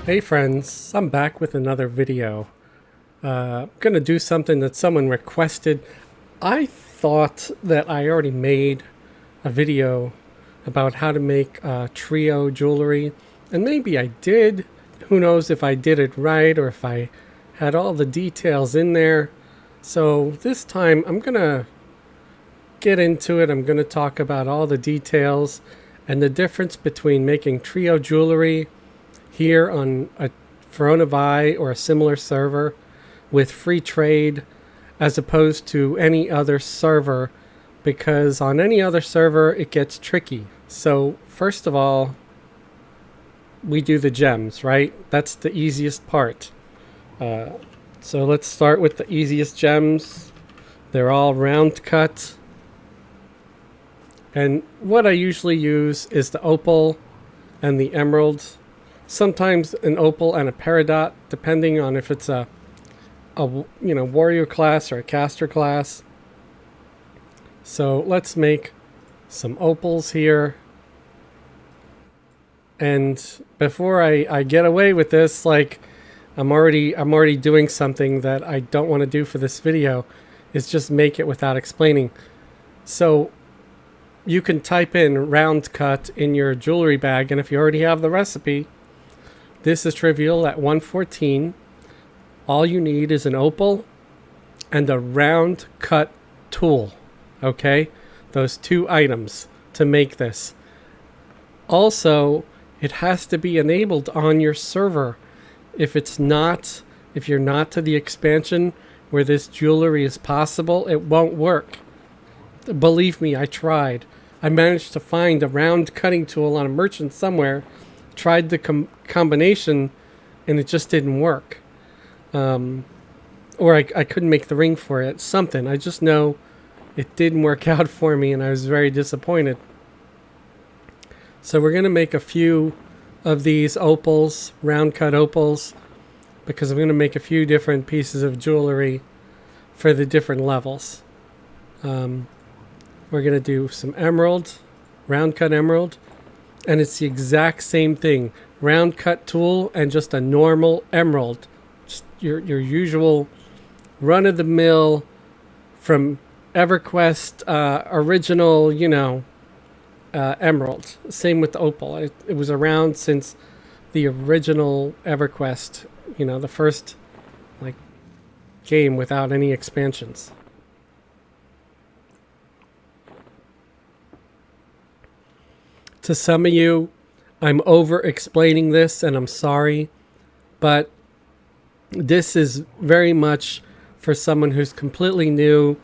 Hey friends, I'm back with another video. I'm gonna do something that someone requested. I thought that I already made a video about how to make trio jewelry, and maybe I did. Who knows if I did it right or if I had all the details in there. So this time I'm gonna get into it. I'm gonna talk about all the details and the difference between making trio jewelry here on a Coronavi or a similar server with free trade as opposed to any other server, because on any other server it gets tricky. So first of all, we do the gems, right? That's the easiest part. So let's start with the easiest gems. They're all round cut. And what I usually use is the opal and the emerald. Sometimes an opal and a peridot, depending on if it's a warrior class or a caster class. So let's make some opals here. And before I get away with this, like I'm already doing something that I don't want to do for this video, is just make it without explaining. So you can type in round cut in your jewelry bag, and if you already have the recipe, this is trivial at 114. All you need is an opal and a round cut tool. Okay? Those two items to make this. Also, it has to be enabled on your server. If you're not to the expansion where this jewelry is possible, it won't work. Believe me, I tried. I managed to find a round cutting tool on a merchant somewhere, tried the combination, and it just didn't work. Or I couldn't make the ring for it. Something. I just know it didn't work out for me, and I was very disappointed. So we're going to make a few of these opals, round cut opals, because I'm going to make a few different pieces of jewelry for the different levels. We're going to do some emerald, round cut emerald, and it's the exact same thing. Round cut tool and just a normal emerald. Just your usual run-of-the-mill from Everquest original, emerald. Same with the opal. It was around since the original Everquest, the first game without any expansions. To some of you, I'm over explaining this and I'm sorry, but this is very much for someone who's completely new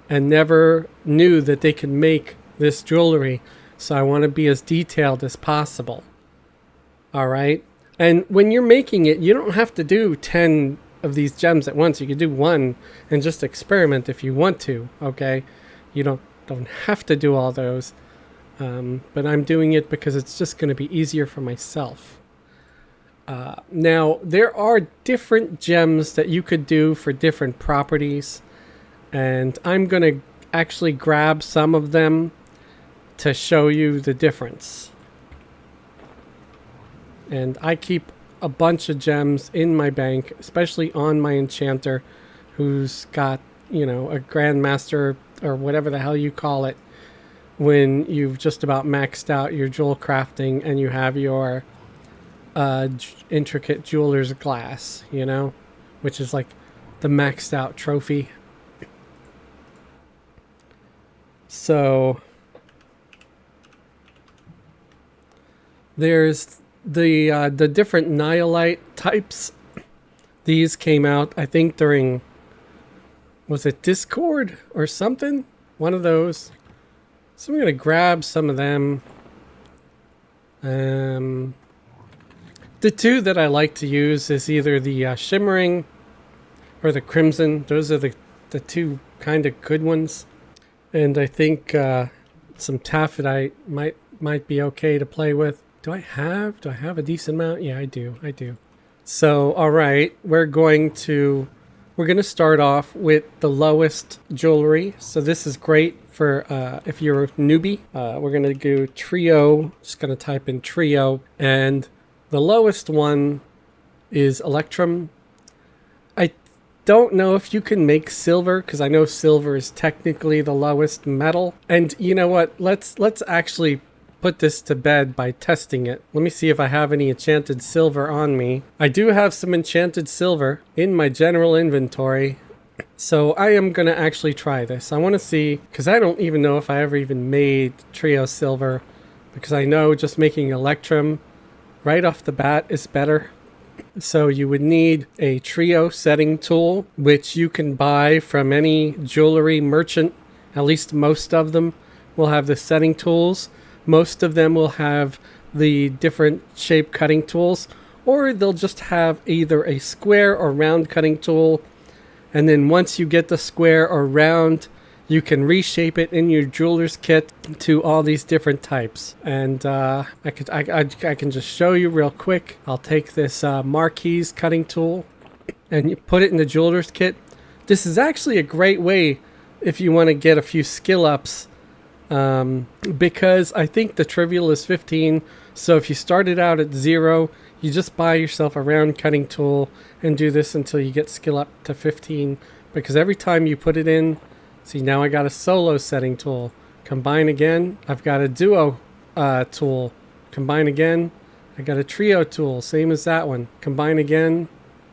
and never knew that they could make this jewelry. So I want to be as detailed as possible. All right. And when you're making it, you don't have to do 10 of these gems at once. You could do one and just experiment if you want to. Okay. You don't have to do all those. But I'm doing it because it's just going to be easier for myself. Now, there are different gems that you could do for different properties. And I'm going to actually grab some of them to show you the difference. And I keep a bunch of gems in my bank, especially on my enchanter, who's got, a grandmaster or whatever the hell you call it, when you've just about maxed out your jewel crafting and you have your intricate jeweler's glass, which is like the maxed out trophy. So there's the different nihilite types. These came out, I think, during, was it Discord or something? One of those. So I'm going to grab some of them. The two that I like to use is either the shimmering or the crimson. Those are the two kind of good ones. And I think some taphidite might be okay to play with. Do I have a decent amount? Yeah, I do. So, all right, we're going to start off with the lowest jewelry. So this is great for if you're a newbie. We're going to do trio. Just going to type in trio. And the lowest one is electrum. I don't know if you can make silver, because I know silver is technically the lowest metal. And you know what? Let's actually put this to bed by testing it. Let me see if I have any enchanted silver on me. I do have some enchanted silver in my general inventory. So I am going to actually try this. I want to see, because I don't even know if I ever even made trio silver, because I know just making electrum right off the bat is better. So you would need a trio setting tool, which you can buy from any jewelry merchant. At least most of them will have the setting tools. Most of them will have the different shape cutting tools, or they'll just have either a square or round cutting tool. And then once you get the square or round, you can reshape it in your jeweler's kit to all these different types. And I can just show you real quick. I'll take this marquise cutting tool and you put it in the jeweler's kit. This is actually a great way if you want to get a few skill ups, because I think the trivial is 15. So if you started out at 0, you just buy yourself a round cutting tool and do this until you get skill up to 15. Because every time you put it in, see, now I got a solo setting tool. Combine again. I've got a duo tool. Combine again. I got a trio tool, same as that one. Combine again.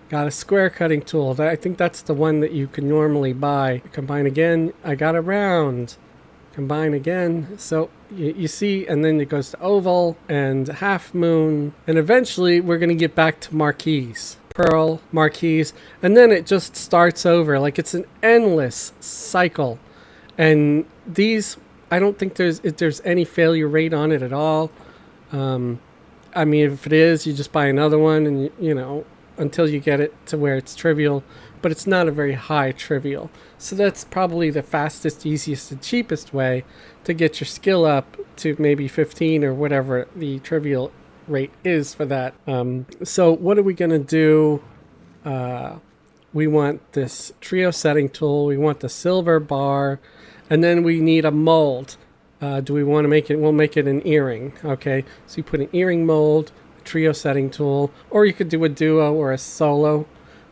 Got a square cutting tool. I think that's the one that you can normally buy. Combine again. I got a round. Combine again. So you see, and then it goes to oval and half moon. And eventually we're going to get back to marquise. Pearl, marquise, and then it just starts over. Like, it's an endless cycle. And these, I don't think there's any failure rate on it at all. I mean, if it is, you just buy another one, and you know, until you get it to where it's trivial. But it's not a very high trivial. So that's probably the fastest, easiest, and cheapest way to get your skill up to maybe 15 or whatever the trivial rate is for that. So what are we going to do? We want this trio setting tool. We want the silver bar. And then we need a mold. Do we want to make it? We'll make it an earring. Okay. So you put an earring mold, a trio setting tool, or you could do a duo or a solo.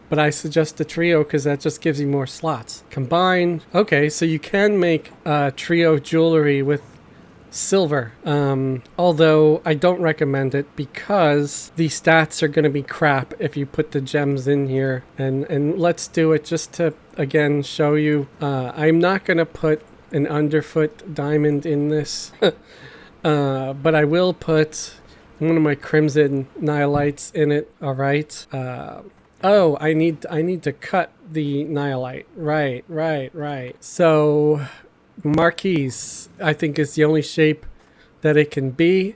But I suggest the trio because that just gives you more slots. Combine. Okay, so you can make trio jewelry with silver. Although I don't recommend it because the stats are going to be crap if you put the gems in here. And let's do it just to, again, show you. I'm not going to put an underfoot diamond in this. But I will put one of my crimson nihilites in it. All right. Oh, I need to cut the nihilite. Right. So marquise, I think, is the only shape that it can be.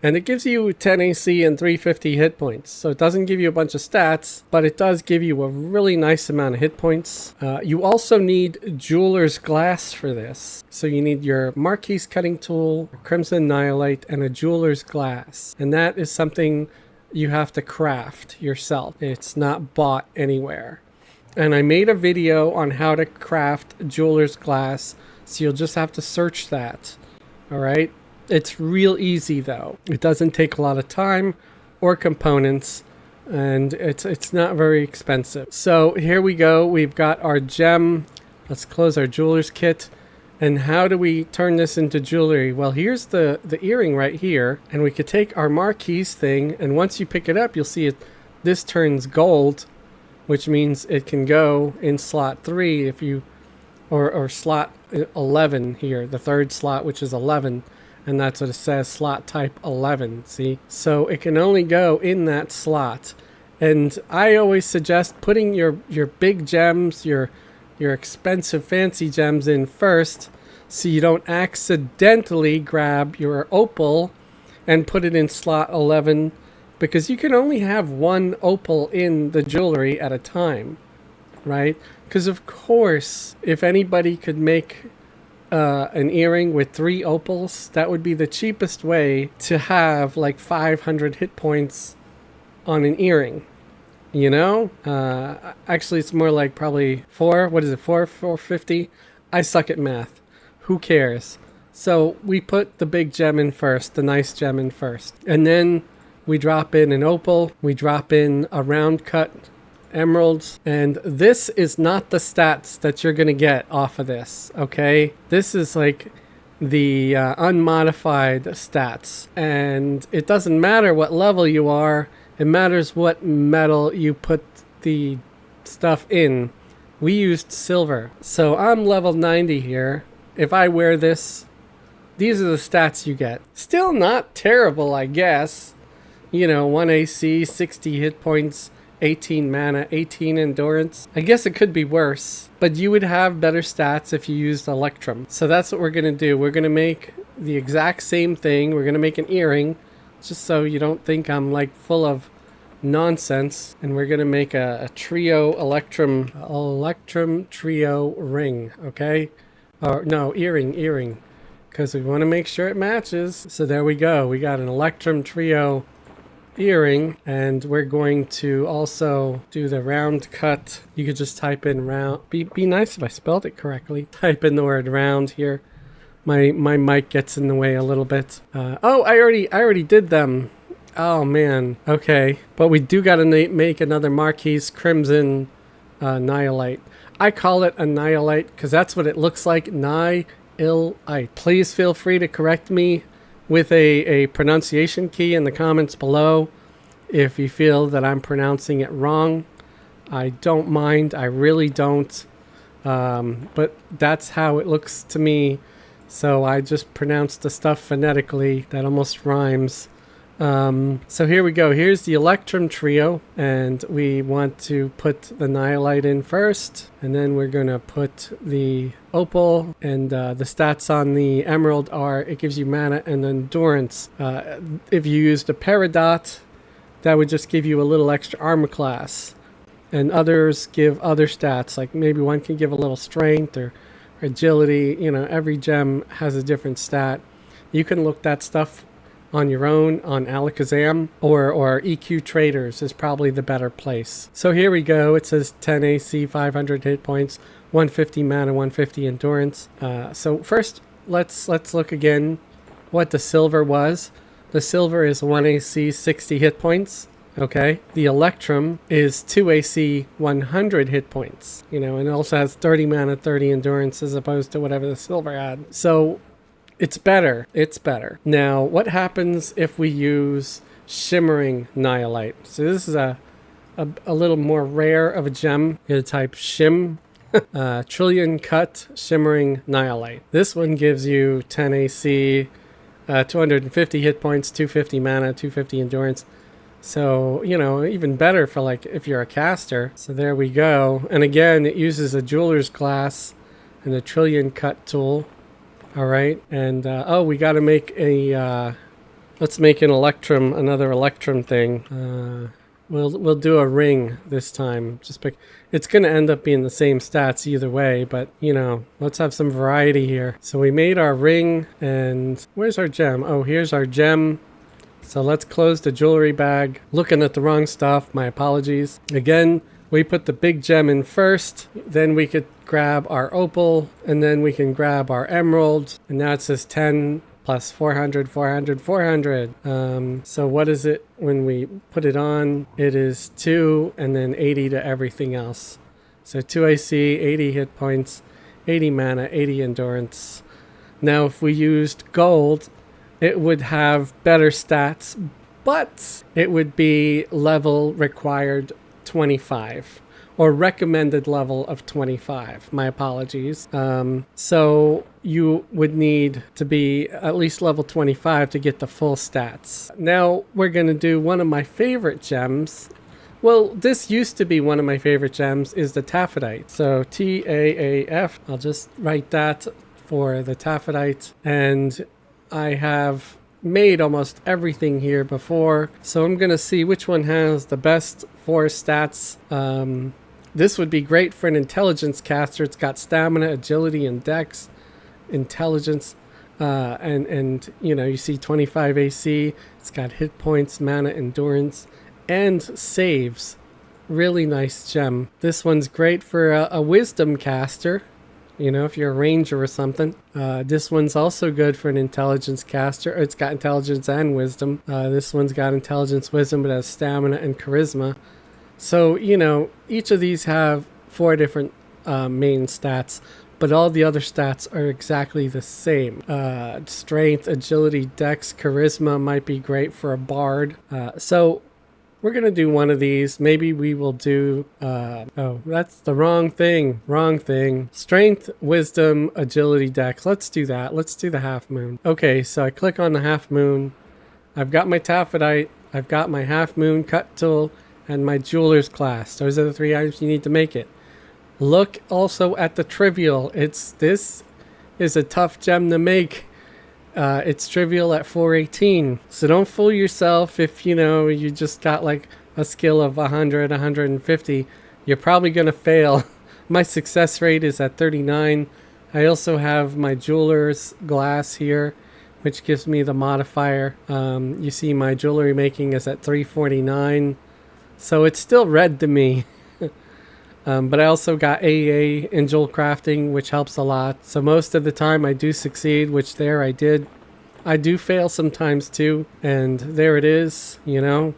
And it gives you 10 AC and 350 hit points. So it doesn't give you a bunch of stats, but it does give you a really nice amount of hit points. You also need jeweler's glass for this. So you need your marquise cutting tool, crimson nihilite, and a jeweler's glass. And that is something you have to craft yourself. It's not bought anywhere. And I made a video on how to craft jeweler's glass, so you'll just have to search that. All right? It's real easy though. It doesn't take a lot of time or components, and it's not very expensive. So here we go. We've got our gem. Let's close our jeweler's kit. And how do we turn this into jewelry? Well, here's the earring right here. And we could take our marquise thing, and once you pick it up, you'll see it. This turns gold, which means it can go in slot 3 if you, or slot 11 here, the third slot, which is 11. And that's what it says, slot type 11, see? So it can only go in that slot. And I always suggest putting your big gems, your expensive fancy gems in first, so you don't accidentally grab your opal and put it in slot 11, because you can only have one opal in the jewelry at a time, right? Because of course, if anybody could make an earring with 3 opals, that would be the cheapest way to have like 500 hit points on an earring. You know, actually it's more like probably 450. I suck at math. Who cares? So we put the big gem in first, the nice gem in first. And then we drop in an opal, we drop in a round cut emeralds, and this is not the stats that you're going to get off of this, okay? This is like the unmodified stats, and it doesn't matter what level you are, it matters what metal you put the stuff in. We used silver, so I'm level 90 here. If I wear this, these are the stats you get. Still not terrible, I guess. You know, 1 AC, 60 hit points, 18 mana, 18 endurance. I guess it could be worse, but you would have better stats if you used Electrum. So that's what we're going to do. We're going to make the exact same thing. We're going to make an earring, just so you don't think I'm like full of nonsense. And we're going to make a trio Electrum trio ring, okay? Or no, earring, because we want to make sure it matches. So there we go. We got an Electrum trio earring, and we're going to also do the round cut. You could just type in round. Be nice if I spelled it correctly. Type in the word round here. My mic gets in the way a little bit. Oh, I already did them. Oh man. Okay, but we do got to make another Marquise Crimson Nihilite. I call it a Nihilite because that's what it looks like. Nihilite. Please feel free to correct me with a pronunciation key in the comments below if you feel that I'm pronouncing it wrong. I don't mind. I really don't. But that's how it looks to me. So I just pronounce the stuff phonetically. That almost rhymes. So here we go. Here's the Electrum trio, and we want to put the Nihilite in first, and then we're going to put the opal, and the stats on the emerald are it gives you mana and endurance. If you used a peridot, that would just give you a little extra armor class, and others give other stats, like maybe one can give a little strength or agility. You know, every gem has a different stat. You can look that stuff on your own on Alakazam, or EQ Traders is probably the better place. So here we go. It says 10 AC, 500 hit points, 150 mana, 150 endurance. So first, let's look again what the silver was. The silver is 1 AC, 60 hit points. Okay. The Electrum is 2 AC, 100 hit points. You know, and it also has 30 mana, 30 endurance as opposed to whatever the silver had. So it's better. It's better. Now, what happens if we use Shimmering Nihilite? So this is a little more rare of a gem. You're going to type Shim, Trillion Cut Shimmering Nihilite. This one gives you 10 AC, 250 hit points, 250 mana, 250 endurance. So, you know, even better for like if you're a caster. So there we go. And again, it uses a jeweler's glass and a Trillion Cut tool. All right, and oh, we got to make a. Let's make an Electrum, another Electrum thing. We'll do a ring this time. Just pick. It's going to end up being the same stats either way, but you know, let's have some variety here. So we made our ring, and where's our gem? Oh, here's our gem. So let's close the jewelry bag. Looking at the wrong stuff. My apologies. Again, we put the big gem in first, then we could grab our opal, and then we can grab our emerald, and now it says 10 plus 400, 400, 400. So what is it when we put it on? It is 2 and then 80 to everything else. So 2 AC, 80 hit points, 80 mana, 80 endurance. Now if we used gold, it would have better stats, but it would be level required 25 or recommended level of 25. My apologies. So you would need to be at least level 25 to get the full stats. Now we're going to do one of my favorite gems. Well, this used to be one of my favorite gems, is the Taphite. So TAAF, I'll just write that for the Taphite. And I have made almost everything here before, so I'm gonna see which one has the best 4 stats. This would be great for an intelligence caster. It's got stamina, agility, and dex. Intelligence, and you know, you see 25 AC. It's got hit points, mana, endurance, and saves. Really nice gem. This one's great for a wisdom caster. you know, if you're a ranger or something. This one's also good for an intelligence caster. It's got intelligence and wisdom. This one's got intelligence, wisdom, but has stamina and charisma. So, you know, each of these have 4 different main stats, but all the other stats are exactly the same. Strength, agility, dex, charisma might be great for a bard. So we're going to do one of these. Maybe we will do... oh, that's the wrong thing. Wrong thing. Strength, wisdom, agility, dex. Let's do that. Let's do the half moon. Okay, so I click on the half moon. I've got my taphidite. I've got my half moon cut tool and my jeweler's class. Those are the 3 items you need to make it. Look also at the trivial. This is a tough gem to make. It's trivial at 418. So don't fool yourself if, you know, you just got like a skill of 100, 150. You're probably going to fail. My success rate is at 39. I also have my jeweler's glass here, which gives me the modifier. You see my jewelry making is at 349. So it's still red to me. But I also got AA in jewel crafting, which helps a lot. So most of the time I do succeed, which there I did. I do fail sometimes too. And there it is, you know.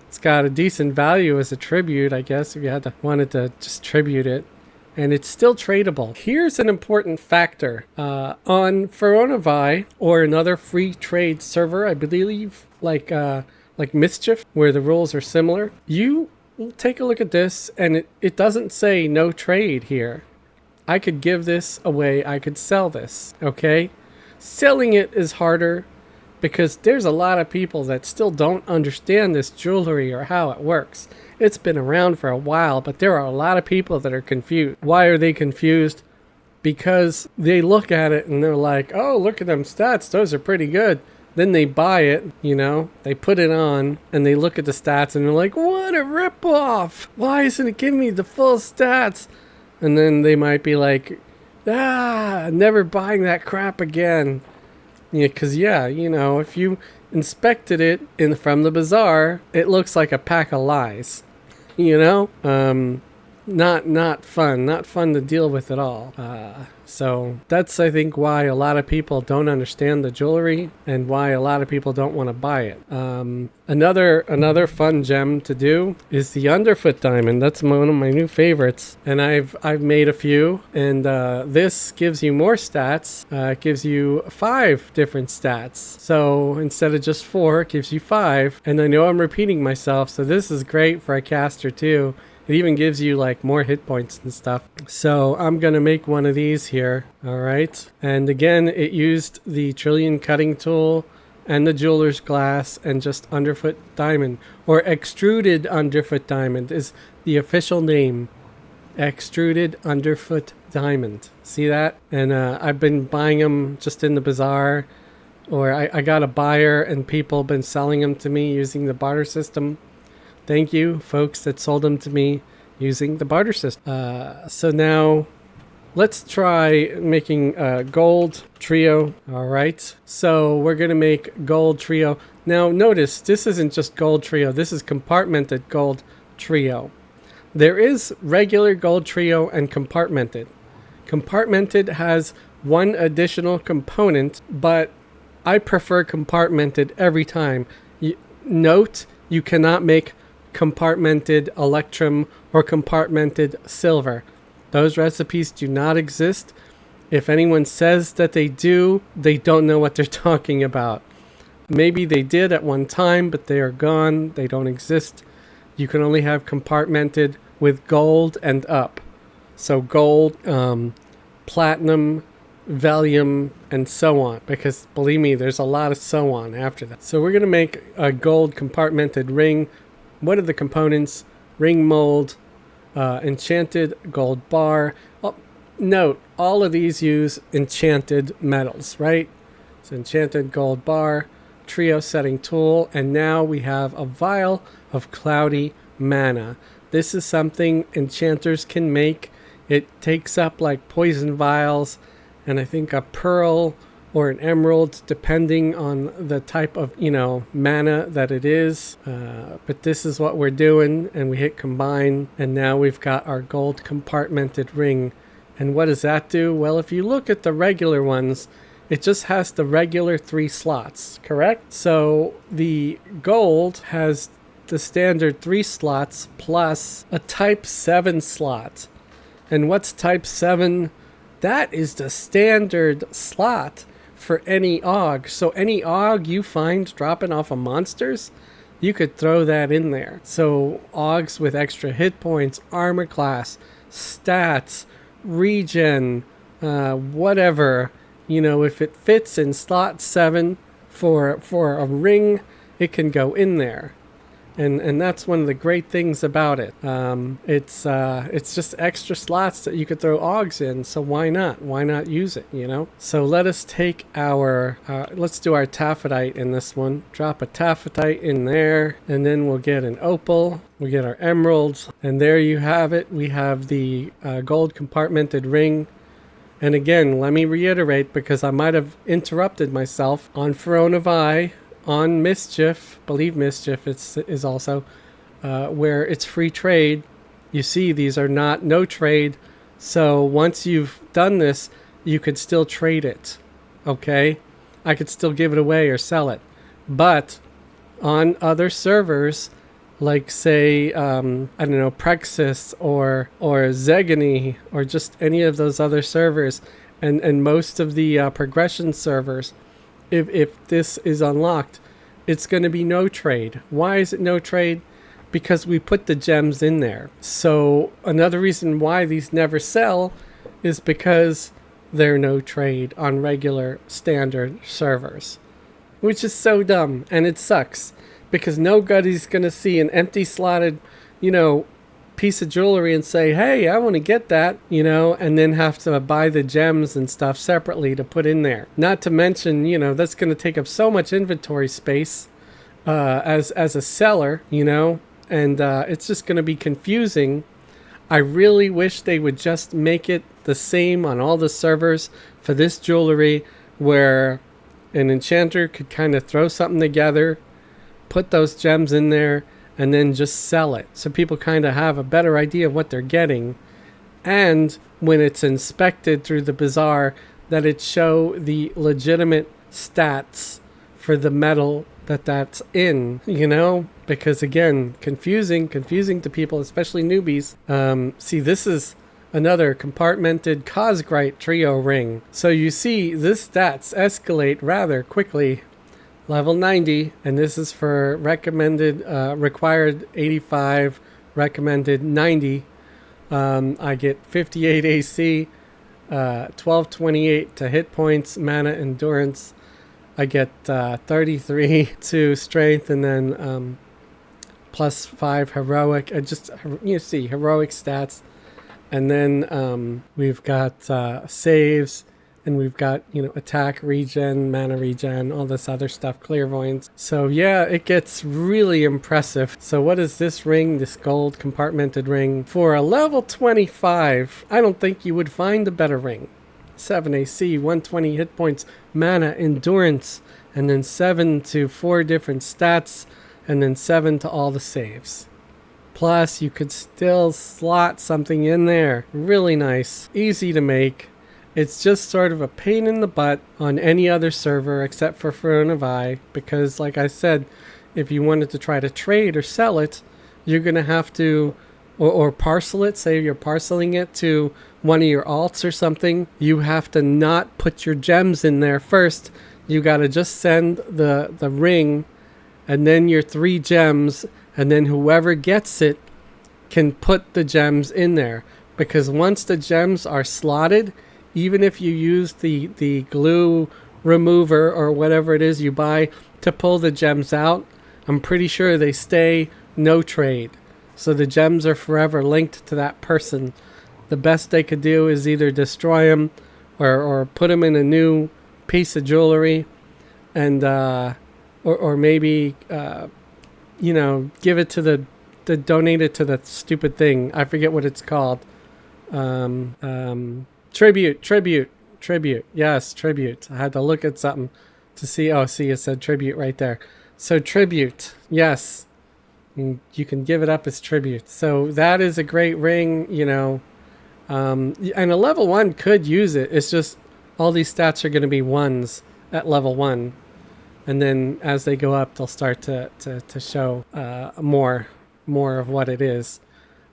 It's got a decent value as a tribute, I guess, if you wanted to just tribute it. And it's still tradable. Here's an important factor. On Veronavi, or another free trade server, I believe, like Mischief, where the rules are similar, you take a look at this, and it doesn't say no trade here. I could give this away. I could sell this, okay? Selling it is harder because there's a lot of people that still don't understand this jewelry or how it works. It's been around for a while, but there are a lot of people that are confused. Why are they confused? Because they look at it and they're like, oh, look at them stats. Those are pretty good. Then they buy it, you know, they put it on, and they look at the stats, and they're like, what a ripoff! Why isn't it giving me the full stats? And then they might be like, never buying that crap again. Yeah, because, yeah, you know, if you inspected it from the bazaar, it looks like a pack of lies, you know? Not fun to deal with at all. So that's, I think, why a lot of people don't understand the jewelry and why a lot of people don't want to buy it. Another fun gem to do is the underfoot diamond. That's one of my new favorites, and I've made a few. And this gives you more stats. It gives you 5 different stats. So instead of just 4, it gives you 5. And I know I'm repeating myself, so this is great for a caster too. It even gives you like more hit points and stuff. So I'm going to make one of these here. All right. And again, it used the trillion cutting tool and the jeweler's glass and just underfoot diamond, or extruded underfoot diamond is the official name. Extruded underfoot diamond. See that? And I've been buying them just in the bazaar, or I got a buyer and people have been selling them to me using the barter system. Thank you, folks that sold them to me using the barter system. So now let's try making a gold trio. All right. So we're going to make gold trio. Now notice, this isn't just gold trio. This is compartmented gold trio. There is regular gold trio and compartmented. Compartmented has one additional component, but I prefer compartmented every time. Note, you cannot make compartmented electrum or compartmented silver. Those recipes do not exist. If anyone says that they do, they don't know what they're talking about. Maybe they did at one time, but they are gone. They don't exist. You can only have compartmented with gold and up. So gold, platinum, valium, and so on. Because believe me, there's a lot of so on after that. So we're going to make a gold compartmented ring. What are the components? Ring mold, enchanted gold bar. Oh, note, all of these use enchanted metals, right? So enchanted gold bar, trio setting tool, and now we have a vial of cloudy mana. This is something enchanters can make. It takes up like poison vials, and I think a pearl or an emerald, depending on the type of, mana that it is. But this is what we're doing, and we hit combine, and now we've got our gold compartmented ring And what does that do? Well, if you look at the regular ones, it just has the regular 3 slots, correct? So the gold has the standard 3 slots plus a type 7 slot. And what's type 7? That is the standard slot for any AUG. So any AUG you find dropping off of monsters, you could throw that in there. So AUGs with extra hit points, armor class, stats, regen, whatever. You know, if it fits in slot 7 for a ring, it can go in there. And that's one of the great things about it. It's just extra slots that you could throw AUGs in, so why not? Why not use it, you know? So let us take our, let's do our taphite in this one. Drop a taphite in there, and then we'll get an opal. We'll get our emeralds, and there you have it. We have the gold compartmented ring. And again, let me reiterate, because I might have interrupted myself on Throne of Eye, on Mischief, Believe Mischief is also, where it's free trade. You see, these are not no trade. So once you've done this, you could still trade it. Okay? I could still give it away or sell it. But on other servers, like say, I don't know, Praxis or Zegany, or just any of those other servers, and most of the progression servers, if this is unlocked, it's going to be no trade. Why is it no trade? Because we put the gems in there. So another reason why these never sell is because they're no trade on regular standard servers, which is so dumb, and it sucks because nobody's going to see an empty slotted, you know, piece of jewelry and say, hey, I want to get that, you know, and then have to buy the gems and stuff separately to put in there. Not to mention, you know, that's going to take up so much inventory space as a seller, you know, and it's just going to be confusing. I really wish they would just make it the same on all the servers for this jewelry, where an enchanter could kind of throw something together, put those gems in there, and then just sell it, so people kind of have a better idea of what they're getting. And when it's inspected through the bazaar, that it show the legitimate stats for the metal that's in, you know, because again, confusing to people, especially newbies. See, this is another compartmented Cosgrite trio ring. So you see, this stats escalate rather quickly. Level 90, and this is for recommended, required 85, recommended 90. I get 58 AC, 1228 to hit points, mana, endurance. I get 33 to strength, and then plus 5 heroic. Just, you see, heroic stats. And then we've got saves. And we've got, you know, attack regen, mana regen, all this other stuff, clairvoyance. So yeah, it gets really impressive. So what is this ring, this gold compartmented ring? For a level 25, I don't think you would find a better ring. 7 AC, 120 hit points, mana, endurance, and then 7 to 4 different stats, and then 7 to all the saves. Plus, you could still slot something in there. Really nice. Easy to make. It's just sort of a pain in the butt on any other server except for Throne of Eye, because like I said, if you wanted to try to trade or sell it, you're going to have to, or parcel it, say you're parceling it to one of your alts or something, you have to not put your gems in there first. You got to just send the ring and then your 3 gems, and then whoever gets it can put the gems in there. Because once the gems are slotted, even if you use the glue remover or whatever it is you buy to pull the gems out, I'm pretty sure they stay no trade. So the gems are forever linked to that person. The best they could do is either destroy them or put them in a new piece of jewelry, and or maybe you know, give it to the donate it to the stupid thing. I forget what it's called. Tribute. Yes, tribute. I had to look at something to see. Oh, see, it said tribute right there. So tribute, yes. You can give it up as tribute. So that is a great ring, you know. And a level 1 could use it. It's just all these stats are going to be 1s at level 1. And then as they go up, they'll start to show more of what it is.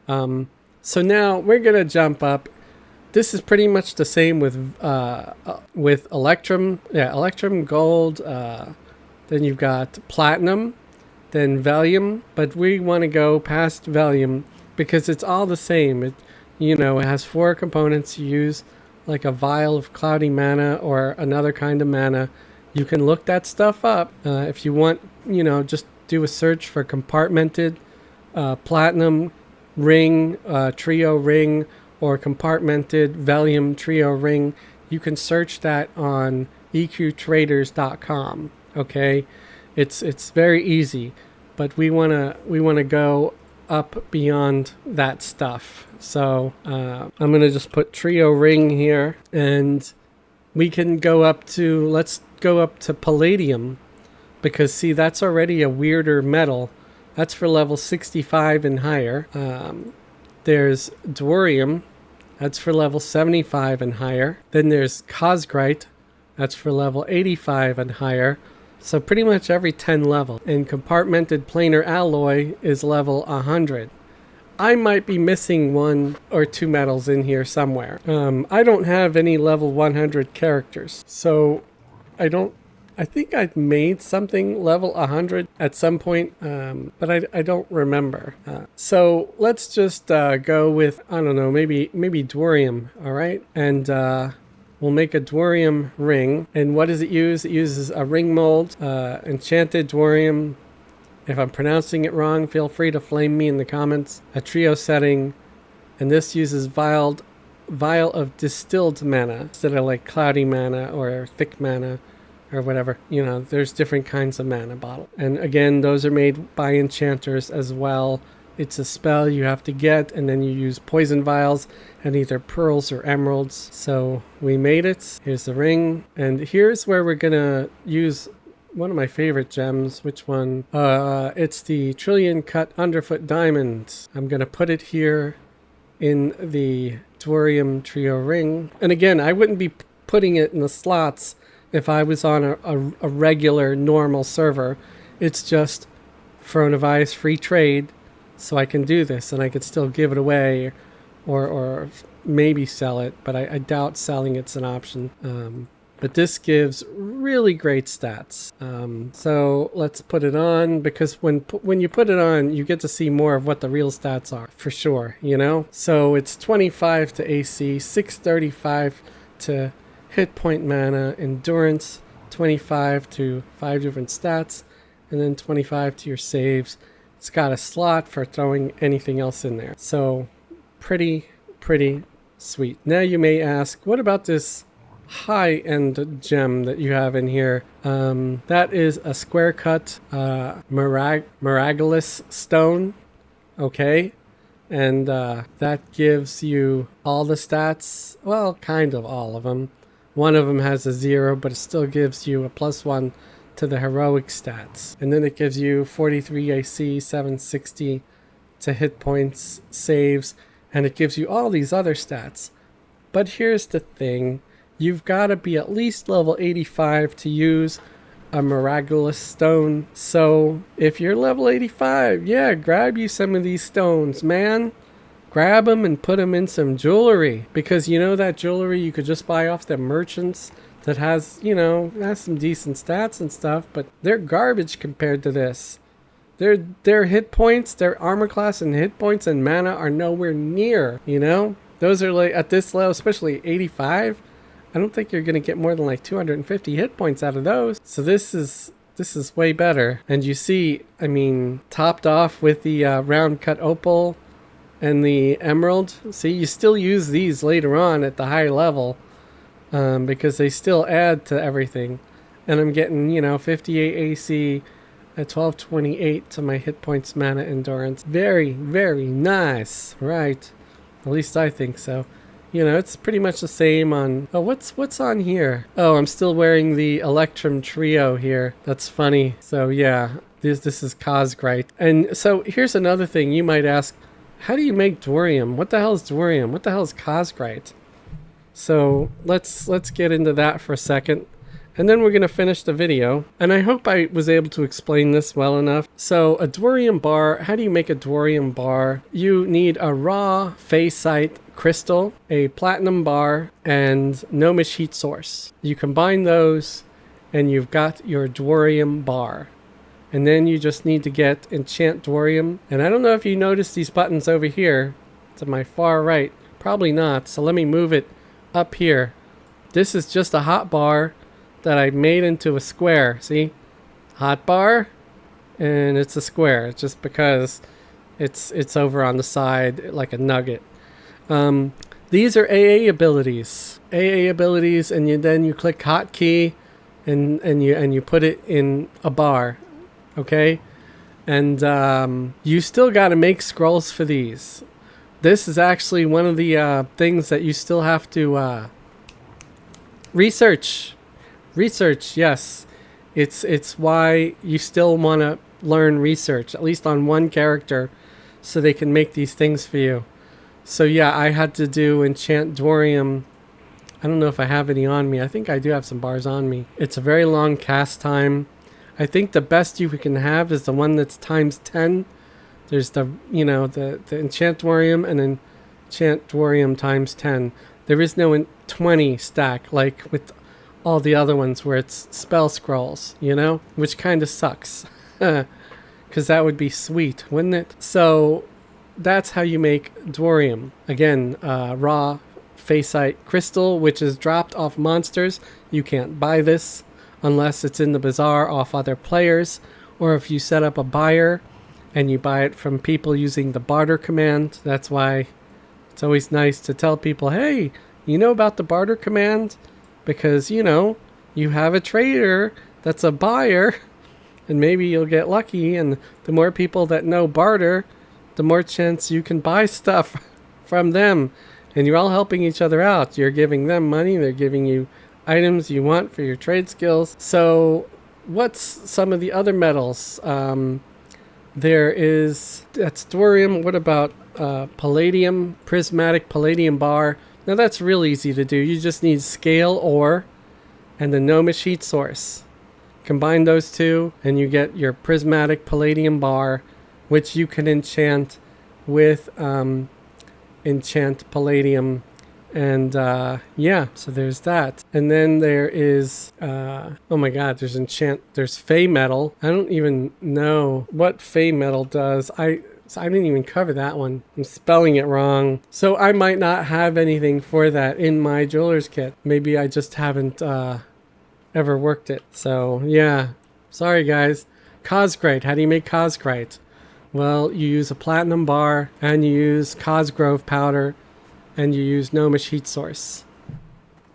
So now we're going to jump up. This is pretty much the same with Electrum. Yeah, Electrum, Gold. Then you've got Platinum, then Valium. But we want to go past Valium because it's all the same. It has 4 components. You use like a vial of cloudy mana or another kind of mana. You can look that stuff up. If you want, just do a search for Compartmented, Platinum, Ring, Trio Ring, or Compartmented Valium Trio Ring. You can search that on eqtraders.com. Okay, it's very easy, but we wanna go up beyond that stuff. So I'm gonna just put Trio Ring here, and we can go up to, let's go up to Palladium, because see, that's already a weirder metal. That's for level 65 and higher. There's Dwarium, that's for level 75 and higher. Then there's Cosgrite, that's for level 85 and higher. So pretty much every 10 level. And Compartmented Planar Alloy is level 100. I might be missing 1 or 2 metals in here somewhere. I don't have any level 100 characters, so I think I've made something level 100 at some point, but I don't remember. So let's just go with, I don't know, maybe Dwarium, all right? And we'll make a Dwarium ring. And what does it use? It uses a ring mold, enchanted Dwarium. If I'm pronouncing it wrong, feel free to flame me in the comments. A trio setting, and this uses vial of distilled mana instead of like cloudy mana or thick mana or whatever. There's different kinds of mana bottle. And again, those are made by enchanters as well. It's a spell you have to get, and then you use poison vials and either pearls or emeralds. So we made it. Here's the ring, and here's where we're gonna use one of my favorite gems. Which one? It's the Trillion Cut Underfoot Diamond. I'm gonna put it here in the Dwarium Trio Ring. And again, I wouldn't be putting it in the slots if I was on a regular normal server. It's just for Device free trade, so I can do this and I could still give it away or maybe sell it, but I doubt selling it's an option. But this gives really great stats. So let's put it on, because when you put it on, you get to see more of what the real stats are, for sure, So it's 25 to AC, 635 to hit point mana, endurance, 25 to 5 different stats, and then 25 to your saves. It's got a slot for throwing anything else in there. So pretty sweet. Now you may ask, what about this high-end gem that you have in here? That is a square cut Miraculous stone. Okay, and that gives you all the stats. Well, kind of all of them. One of them has a 0, but it still gives you a +1 to the heroic stats. And then it gives you 43 AC, 760 to hit points, saves, and it gives you all these other stats. But here's the thing. You've got to be at least level 85 to use a Miraculous stone. So if you're level 85, yeah, grab you some of these stones, man. Grab them and put them in some jewelry, because that jewelry you could just buy off the merchants that has some decent stats and stuff, but they're garbage compared to this. Their hit points, their armor class and hit points and mana are nowhere near, Those are like, at this level, especially 85, I don't think you're going to get more than like 250 hit points out of those. So this is way better. And you see, topped off with the round cut opal and the emerald. See, you still use these later on at the higher level, because they still add to everything. And I'm getting, 58 AC at 1228 to my hit points, mana, endurance. Very, very nice, right? At least I think so. It's pretty much the same on... Oh, what's on here? Oh, I'm still wearing the Electrum Trio here. That's funny. So yeah, this is Cosgrite. And so here's another thing. You might ask, how do you make dwarium? What the hell is dwarium? What the hell is cosgrite? So let's get into that for a second. And then we're going to finish the video. And I hope I was able to explain this well enough. So a dwarium bar, how do you make a dwarium bar? You need a raw phasite crystal, a platinum bar, and gnomish heat source. You combine those and you've got your dwarium bar. And then you just need to get enchant dwarium. And I don't know if you noticed these buttons over here to my far right. Probably not. So let me move it up here. This is just a hot bar that I made into a square. See? Hot bar, and it's a square just because it's over on the side like a nugget. These are AA abilities. AA abilities, and then you click hotkey and you put it in a bar. Okay? And you still got to make scrolls for these. This is actually one of the things that you still have to research. Research, yes. It's why you still want to learn research, at least on one character, so they can make these things for you. So yeah, I had to do enchant dwarium. I don't know if I have any on me. I think I do have some bars on me. It's a very long cast time. I think the best you can have is the one that's times 10. There's the enchant dwarium and then enchant dwarium times 10. There is no 20 stack like with all the other ones where it's spell scrolls, which kind of sucks. Because that would be sweet, wouldn't it? So that's how you make dwarium. Again, raw phasite crystal, which is dropped off monsters. You can't buy this unless it's in the bazaar off other players, or if you set up a buyer and you buy it from people using the barter command. That's why it's always nice to tell people, hey, you know about the barter command? Because, you have a trader that's a buyer, and maybe you'll get lucky, and the more people that know barter, the more chance you can buy stuff from them, and you're all helping each other out. You're giving them money, they're giving you items you want for your trade skills. So what's some of the other metals? That's dwarium. What about palladium, prismatic palladium bar? Now that's real easy to do. You just need scale ore and the gnomish heat source. Combine those two and you get your prismatic palladium bar, which you can enchant with enchant palladium. And yeah, so there's that. And then there is oh my god, there's fey metal. I don't even know what fey metal does. I didn't even cover that one. I'm spelling it wrong. So I might not have anything for that in my jeweler's kit. Maybe I just haven't ever worked it. So yeah, sorry guys. Cosgrite, how do you make cosgrite? Well, you use a platinum bar and you use cosgrove powder and you use gnomish heat source.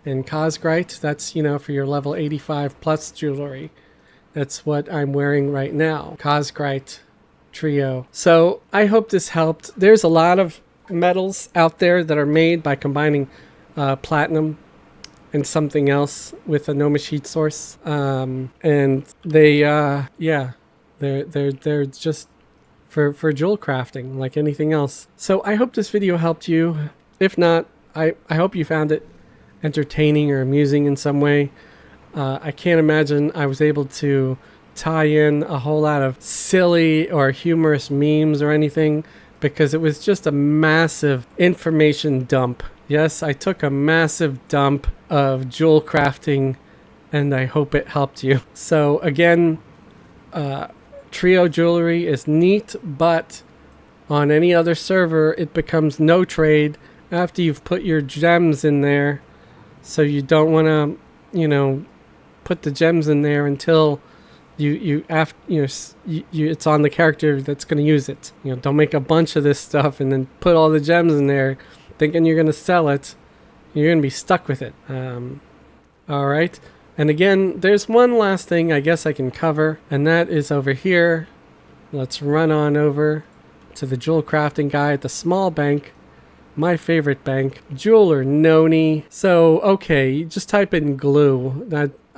And cosgrite, that's, for your level 85 plus jewelry. That's what I'm wearing right now. Cosgrite trio. So I hope this helped. There's a lot of metals out there that are made by combining platinum and something else with a gnomish heat source. And they, they're just for jewel crafting like anything else. So I hope this video helped you. If not, I hope you found it entertaining or amusing in some way. I can't imagine I was able to tie in a whole lot of silly or humorous memes or anything, because it was just a massive information dump. Yes, I took a massive dump of jewel crafting, and I hope it helped you. So again, trio jewelry is neat, but on any other server it becomes no trade after you've put your gems in there. So you don't want to, put the gems in there until it's on the character that's going to use it. Don't make a bunch of this stuff and then put all the gems in there thinking you're going to sell it. You're going to be stuck with it. All right. And again, there's one last thing I guess I can cover, and that is over here. Let's run on over to the jewel crafting guy at the small bank. My favorite bank, Jeweler Noni. So, okay, you just type in glue.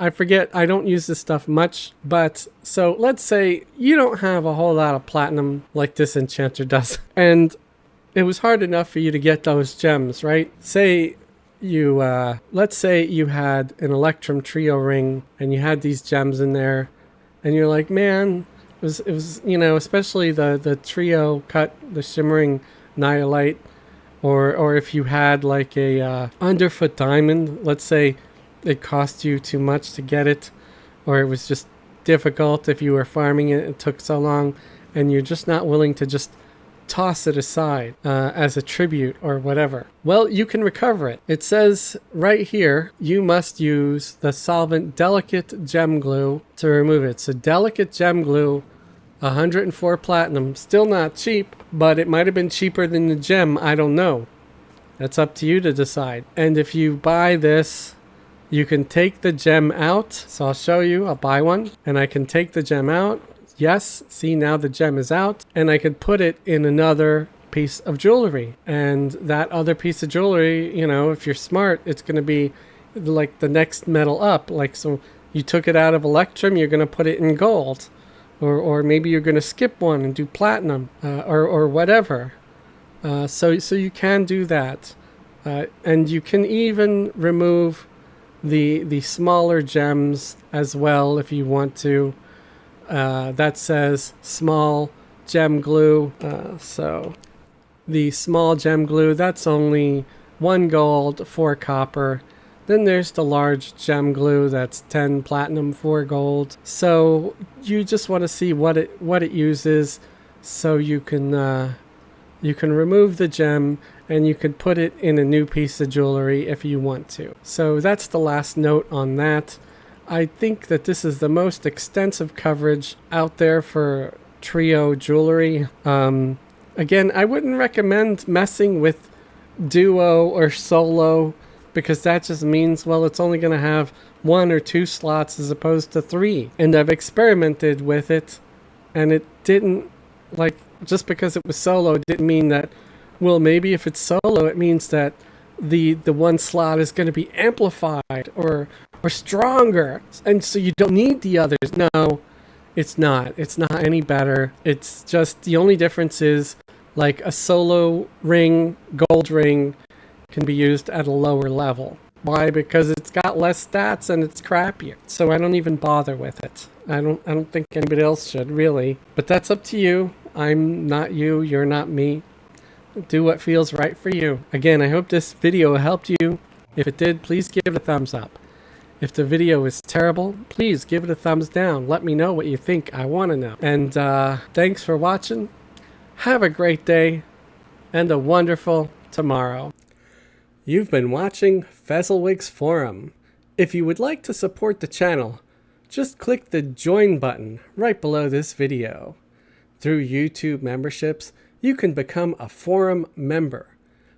I forget, I don't use this stuff much, but so let's say you don't have a whole lot of platinum like this enchanter does. And it was hard enough for you to get those gems, right? Say you, let's say you had an Electrum Trio ring and you had these gems in there, and you're like, man, it was, you know, especially the trio cut, the shimmering Nihilite, or if you had like a underfoot diamond, let's say it cost you too much to get it, or it was just difficult if you were farming it, it took so long, and you're just not willing to just toss it aside as a tribute or whatever. Well, you can recover it. It says right here, you must use the solvent Delicate Gem Glue to remove it. So Delicate Gem Glue, 104 platinum, still not cheap, but it might have been cheaper than the gem, I don't know. That's up to you to decide. And if you buy this, you can take the gem out. So I'll show you, I'll buy one, and I can take the gem out. Yes, see, now the gem is out, and I could put it in another piece of jewelry. And that other piece of jewelry, you know, if you're smart, it's going to be like the next metal up. Like, so you took it out of Electrum, you're going to put it in gold. Or maybe you're going to skip one and do platinum, or whatever. So you can do that. And you can even remove the smaller gems as well if you want to. That says small gem glue. So the small gem glue, that's only 1 gold, 4 copper. Then there's the large gem glue, that's 10 platinum, 4 gold. So you just want to see what it uses, so you can remove the gem and you can put it in a new piece of jewelry if you want to. So that's the last note on that. I think that this is the most extensive coverage out there for trio jewelry. Again, I wouldn't recommend messing with duo or solo, because that just means, well, it's only going to have 1 or 2 slots as opposed to 3. And I've experimented with it, and it didn't, like, just because it was solo didn't mean that, well, maybe if it's solo, it means that the one slot is going to be amplified or stronger, and so you don't need the others. No, it's not. It's not any better. It's just, the only difference is, like, a solo ring, gold ring, can be used at a lower level. Why? Because it's got less stats and it's crappier. So I don't even bother with it. I don't think anybody else should, really. But that's up to you. I'm not you, you're not me. Do what feels right for you. Again, I hope this video helped you. If it did, please give it a thumbs up. If the video is terrible, please give it a thumbs down. Let me know what you think. I want to know. And thanks for watching. Have a great day and a wonderful tomorrow. You've been watching Fezzelwig's Forum. If you would like to support the channel, just click the join button right below this video. Through YouTube memberships, you can become a forum member.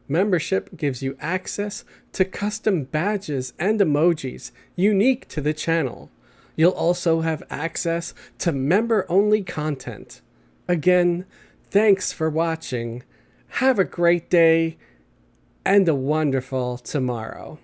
Membership gives you access to custom badges and emojis unique to the channel. You'll also have access to member-only content. Again, thanks for watching. Have a great day and a wonderful tomorrow.